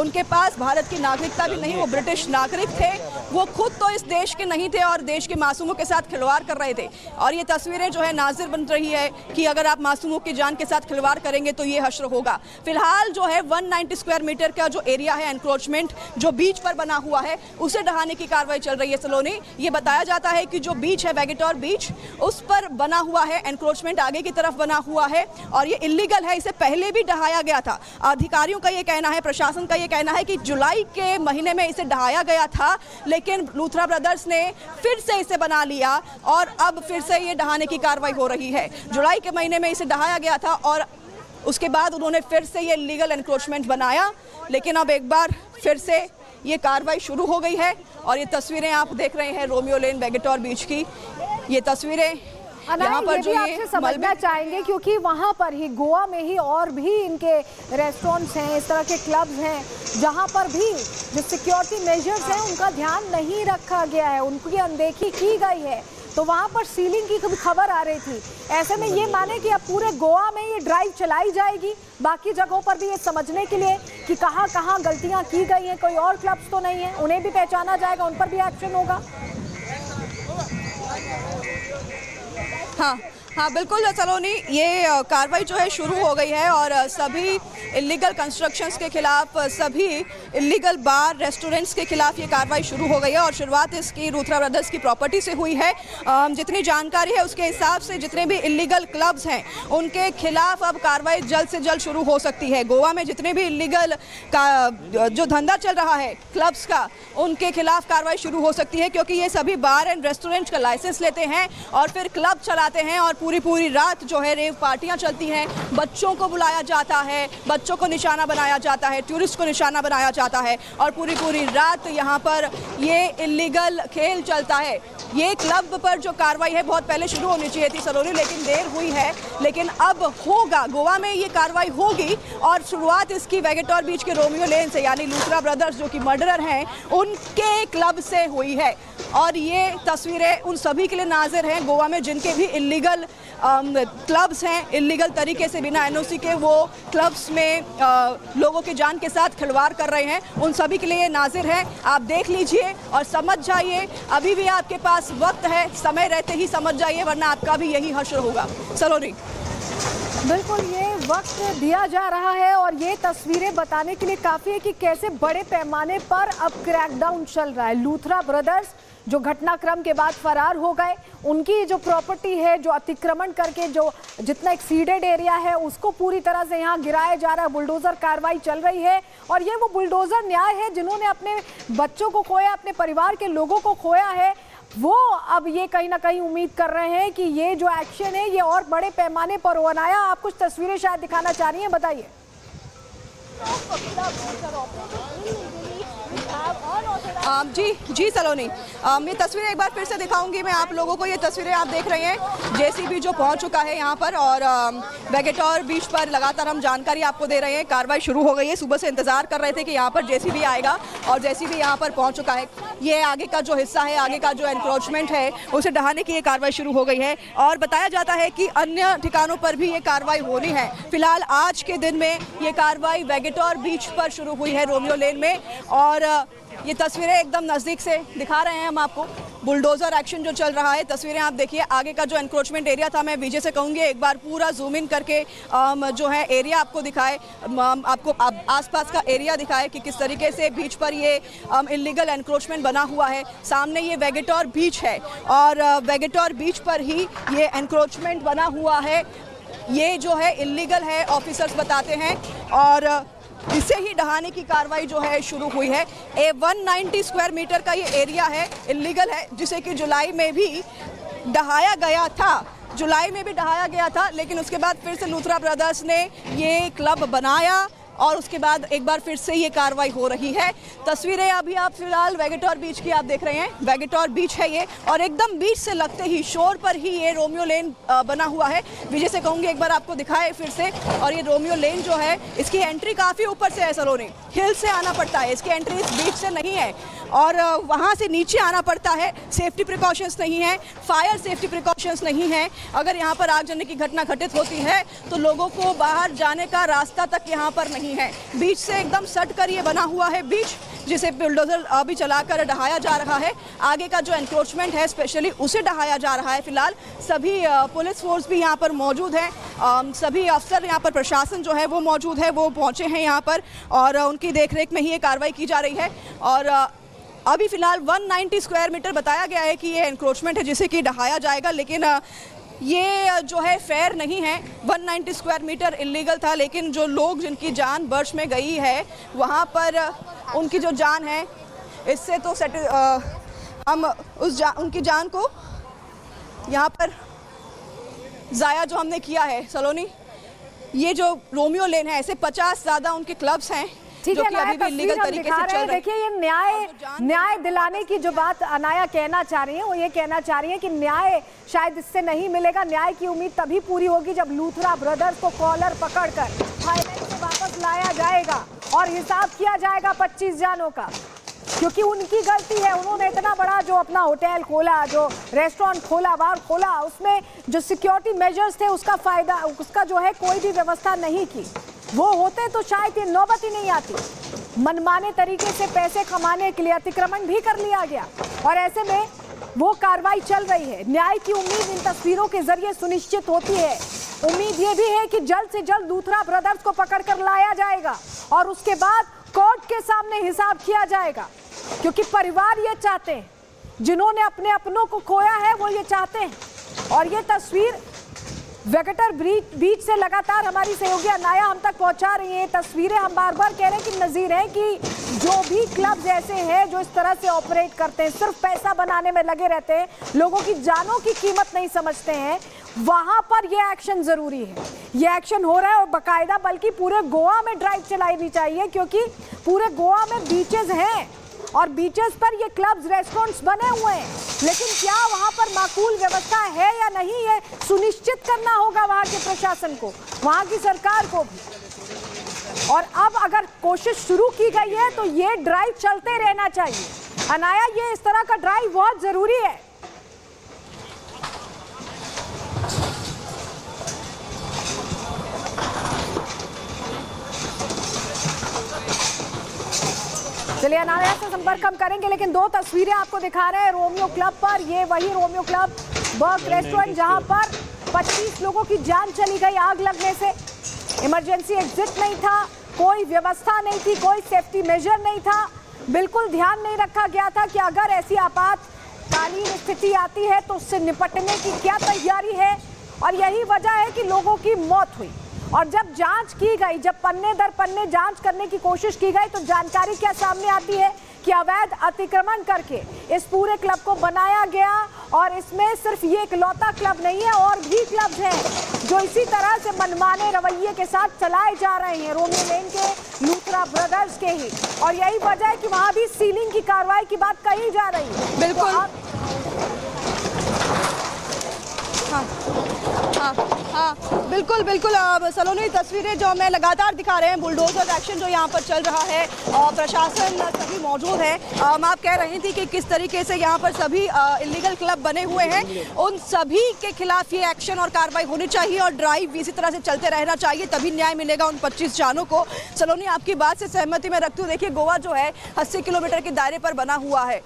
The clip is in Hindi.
उनके पास भारत की नागरिकता भी नहीं, वो ब्रिटिश नागरिक थे, वो खुद तो इस देश के नहीं थे और देश के मासूमों के साथ खिलवाड़ कर रहे थे। और ये तस्वीरें जो है नाजिर बन रही है कि अगर आप मासूमों की जान के साथ खिलवाड़ करेंगे तो ये हश्र होगा। फिलहाल जो है 190 स्क्वायर मीटर का जो एरिया है एनक्रोचमेंट जो बीच पर बना हुआ है उसे ढहाने की कार्रवाई चल रही है सलोनी। ये बताया जाता है कि जो बीच है वेगेटोर बीच उस पर बना हुआ है एनक्रोचमेंट, आगे की तरफ बना हुआ है और ये इलीगल है, इसे पहले भी ढहाया गया था। अधिकारियों का ये कहना है, प्रशासन का ये कहना है कि जुलाई के महीने में इसे ढहाया गया था, लेकिन लूथरा ब्रदर्स ने फिर से इसे बना लिया और अब फिर से ये ढहाने की कार्रवाई हो रही है। जुलाई के महीने में इसे ढहाया गया था और उसके बाद उन्होंने फिर से ये लीगल एनक्रोचमेंट बनाया, लेकिन अब एक बार फिर से ये कार्रवाई शुरू हो गई है। और ये तस्वीरें आप देख रहे हैं रोमियो लेन वेगेटोर बीच की, ये तस्वीरें यहाँ पर जो ये समझना चाहेंगे क्योंकि वहाँ पर ही गोवा में ही और भी इनके रेस्टोरेंट्स हैं, इस तरह के क्लब्स हैं जहाँ पर भी जो सिक्योरिटी मेजर्स हैं उनका ध्यान नहीं रखा गया है, उनकी अनदेखी की गई है। तो वहाँ पर सीलिंग की खबर आ रही थी। ऐसे में ये माने कि अब पूरे गोवा में ये ड्राइव चलाई जाएगी, बाकी जगहों पर भी ये समझने के लिए कि कहाँ कहाँ गलतियाँ की गई हैं, कोई और क्लब्स तो नहीं है, उन्हें भी पहचाना जाएगा, उन पर भी एक्शन होगा। हाँ बिल्कुल सलोनी, ये कार्रवाई जो है शुरू हो गई है और सभी इलीगल कंस्ट्रक्शंस के खिलाफ, सभी इलीगल बार रेस्टोरेंट्स के खिलाफ ये कार्रवाई शुरू हो गई है और शुरुआत इसकी लूथरा ब्रदर्स की प्रॉपर्टी से हुई है। जितनी जानकारी है उसके हिसाब से जितने भी इलीगल क्लब्स हैं उनके खिलाफ अब कार्रवाई जल्द से जल्द शुरू हो सकती है। गोवा में जितने भी इलीगल का जो धंधा चल रहा है क्लब्स का, उनके खिलाफ कार्रवाई शुरू हो सकती है क्योंकि ये सभी बार एंड रेस्टोरेंट का लाइसेंस लेते हैं और फिर क्लब चलाते हैं और पूरी रात जो है रेव पार्टियां चलती हैं, बच्चों को बुलाया जाता है, बच्चों को निशाना बनाया जाता है, टूरिस्ट को निशाना बनाया जाता है और पूरी रात यहाँ पर ये इलीगल खेल चलता है। ये क्लब पर जो कार्रवाई है बहुत पहले शुरू होनी चाहिए थी सलोनी, लेकिन देर हुई है, लेकिन अब होगा, गोवा में ये कार्रवाई होगी और शुरुआत इसकी वेगेटोर बीच के रोमियो लेन से, यानी लूथरा ब्रदर्स जो कि मर्डरर हैं उनके क्लब से हुई है। और ये तस्वीरें उन सभी के लिए नाजिर हैं गोवा में जिनके भी इलीगल क्लब्स हैं, इलीगल तरीके से बिना एनओसी के वो क्लब्स में लोगों की जान के साथ खिलवाड़ कर रहे हैं, उन सभी के लिए नाजिर है। आप देख लीजिए और समझ जाइए, अभी भी आपके पास वक्त है, समय रहते ही समझ जाइए वरना आपका भी यही हश्र होगा। सलोनी बिल्कुल, ये वक्त दिया जा रहा है और ये तस्वीरें बताने के लिए काफ़ी है कि कैसे बड़े पैमाने पर अब क्रैकडाउन चल रहा है। लूथरा ब्रदर्स जो घटनाक्रम के बाद फरार हो गए, उनकी जो प्रॉपर्टी है जो अतिक्रमण करके जो जितना एक्सीडेड एरिया है उसको पूरी तरह से यहाँ गिराया जा रहा है, बुलडोज़र कार्रवाई चल रही है। और ये वो बुलडोज़र न्याय है जिन्होंने अपने बच्चों को खोया, अपने परिवार के लोगों को खोया है, वो अब ये कहीं ना कहीं उम्मीद कर रहे हैं कि ये जो एक्शन है ये और बड़े पैमाने पर हो। बनाया, आप कुछ तस्वीरें शायद दिखाना चाह रही हैं, बताइए। जी सलोनी, ये तस्वीरें एक बार फिर से दिखाऊंगी मैं आप लोगों को। ये तस्वीरें आप देख रहे हैं जेसीबी जो पहुंच चुका है यहाँ पर और वेगेटोर बीच पर लगातार हम जानकारी आपको दे रहे हैं। कार्रवाई शुरू हो गई है, सुबह से इंतजार कर रहे थे कि यहाँ पर जेसीबी आएगा और जेसीबी यहाँ पर पहुँच चुका है। ये आगे का जो हिस्सा है, आगे का जो एनक्रोचमेंट है उसे ढहाने की ये कार्रवाई शुरू हो गई है और बताया जाता है कि अन्य ठिकानों पर भी ये कार्रवाई होनी है। फिलहाल आज के दिन में ये कार्रवाई वेगेटोर बीच पर शुरू हुई है रोमियो लेन में और ये तस्वीरें एकदम नज़दीक से दिखा रहे हैं हम आपको, बुलडोज़र एक्शन जो चल रहा है। तस्वीरें आप देखिए, आगे का जो एनक्रोचमेंट एरिया था, मैं विजय से कहूँगी एक बार पूरा जूम इन करके जो है एरिया आपको दिखाए, आपको आसपास का एरिया दिखाए कि किस तरीके से बीच पर ये इलीगल एनक्रोचमेंट बना हुआ है। सामने ये वेगेटोर बीच है और वेगेटोर बीच पर ही ये एनक्रोचमेंट बना हुआ है। ये जो है इलीगल है, ऑफिसर्स बताते हैं और इसे ही ढहाने की कार्रवाई जो है शुरू हुई है। 190 स्क्वायर मीटर का ये एरिया है, इलीगल है, जिसे कि जुलाई में भी ढहाया गया था, लेकिन उसके बाद फिर से लूथरा ब्रदर्स ने ये क्लब बनाया और उसके बाद एक बार फिर से ये कार्रवाई हो रही है। तस्वीरें अभी आप फिलहाल वेगेटोर बीच की आप देख रहे हैं, वेगेटोर बीच है ये और एकदम बीच से लगते ही शोर पर ही ये रोमियो लेन बना हुआ है। विजय से कहूँगी एक बार आपको दिखाए फिर से। और ये रोमियो लेन जो है इसकी एंट्री काफ़ी ऊपर से है सलोनी, हिल से आना पड़ता है, इसकी एंट्री इस बीच से नहीं है और वहाँ से नीचे आना पड़ता है। सेफ्टी प्रिकॉशंस नहीं है, फायर सेफ्टी प्रिकॉशंस नहीं है। अगर यहाँ पर आग लगने की घटना घटित होती है तो लोगों को बाहर जाने का रास्ता तक यहाँ पर नहीं नहीं है। बीच से एकदम सट कर ये बना हुआ है बीच, जिसे बुलडोजर अभी चलाकर ढहाया जा रहा है। आगे का जो एनक्रोचमेंट है स्पेशली उसे ढहाया जा रहा है। फिलहाल सभी पुलिस फोर्स भी यहाँ पर मौजूद है, सभी अफसर यहाँ पर, प्रशासन जो है वो मौजूद है, वो पहुँचे हैं यहाँ पर और उनकी देखरेख में ही ये कार्रवाई की जा रही है। और अभी फिलहाल 190 स्क्वायर मीटर बताया गया है कि ये एनक्रोचमेंट है जिसे कि ढहाया जाएगा, लेकिन ये जो है फेयर नहीं है। 190 स्क्वायर मीटर इलीगल था, लेकिन जो लोग जिनकी जान बर्श में गई है वहाँ पर उनकी जो जान है इससे तो हम उनकी जान को यहाँ पर ज़ाया जो हमने किया है। सलोनी, ये जो रोमियो लेन है, ऐसे 50 ज़्यादा उनके क्लब्स हैं जो कि अभी भी इलीगल तरीके से चल रहे हैं। देखिए, ये न्याय दिलाने की जो बात अनाया कहना चाह रही है, वो ये कहना चाह रही है कि न्याय शायद इससे नहीं मिलेगा। न्याय की उम्मीद तभी पूरी होगी जब लूथरा ब्रदर्स को कॉलर पकड़कर थाईलैंड से वापस लाया जाएगा और हिसाब किया जाएगा 25 जानों का, क्योंकि उनकी गलती है। उन्होंने इतना बड़ा जो अपना होटल खोला, जो रेस्टोरेंट खोला, बार खोला, उसमें जो सिक्योरिटी मेजर्स थे उसका जो है कोई भी व्यवस्था नहीं की। वो होते तो शायद ये नौबत ही नहीं आती। मनमाने तरीके से पैसे कमाने के लिए अतिक्रमण भी कर लिया गया और ऐसे में वो कार्रवाई चल रही है। न्याय की उम्मीद इन तस्वीरों के जरिए सुनिश्चित होती है। उम्मीद ये भी है कि जल्द से जल्द लूथरा ब्रदर्स को पकड़कर लाया जाएगा और उसके बाद कोर्ट के सामने हिसाब किया जाएगा, क्योंकि परिवार ये चाहते हैं, जिन्होंने अपने अपनों को खोया है वो ये चाहते हैं। और ये तस्वीर वेगेटर बीच से लगातार हमारी सहयोगी अनाया हम तक पहुंचा रही है। तस्वीरें हम बार बार कह रहे हैं कि नज़ीर है कि जो भी क्लब्स ऐसे हैं जो इस तरह से ऑपरेट करते हैं, सिर्फ पैसा बनाने में लगे रहते हैं, लोगों की जानों की कीमत नहीं समझते हैं, वहां पर ये एक्शन जरूरी है। ये एक्शन हो रहा है और बाकायदा, बल्कि पूरे गोवा में ड्राइव चलानी चाहिए, क्योंकि पूरे गोवा में बीचेस हैं और बीचेस पर ये क्लब्स, रेस्टोरेंट्स बने हुए हैं, लेकिन क्या वहां पर माकूल व्यवस्था है या नहीं, ये सुनिश्चित करना होगा वहां के प्रशासन को, वहां की सरकार को भी। और अब अगर कोशिश शुरू की गई है तो ये ड्राइव चलते रहना चाहिए। अनाया, ये इस तरह का ड्राइव बहुत जरूरी है। चलिए, अनाया से संपर्क हम करेंगे, लेकिन दो तस्वीरें आपको दिखा रहे हैं रोमियो क्लब पर। ये वही रोमियो क्लब बर्ग रेस्टोरेंट जहां पर 25 लोगों की जान चली गई आग लगने से। इमरजेंसी एग्जिट नहीं था, कोई व्यवस्था नहीं थी, कोई सेफ्टी मेजर नहीं था, बिल्कुल ध्यान नहीं रखा गया था कि अगर ऐसी आपातकालीन स्थिति आती है तो उससे निपटने की क्या तैयारी है। और यही वजह है कि लोगों की मौत हुई। और जब जांच की गई, जब पन्ने दर पन्ने जांच करने की कोशिश की गई, तो जानकारी क्या सामने आती है कि अवैध अतिक्रमण करके इस पूरे क्लब को बनाया गया। और इसमें सिर्फ ये इकलौता क्लब नहीं है, और भी क्लब्स हैं जो इसी तरह से मनमाने रवैये के साथ चलाए जा रहे हैं, रोमियो लेन के, लूथरा ब्रदर्स के ही। और यही वजह है कि वहां भी सीलिंग की कार्रवाई की बात कही जा रही है। बिल्कुल, हाँ, बिल्कुल बिल्कुल। सलोनी, तस्वीरें जो हमें लगातार दिखा रहे हैं, बुलडोजर एक्शन जो यहाँ पर चल रहा है और प्रशासन सभी मौजूद है। आप कह रही थी कि किस तरीके से यहाँ पर सभी इलीगल क्लब बने हुए हैं, उन सभी के खिलाफ ये एक्शन और कार्रवाई होनी चाहिए और ड्राइव इसी तरह से चलते रहना चाहिए, तभी न्याय मिलेगा उन 25 जानों को। सलोनी, आपकी बात से सहमति में रखती हूँ। देखिए, गोवा जो है 80 किलोमीटर के दायरे पर बना हुआ है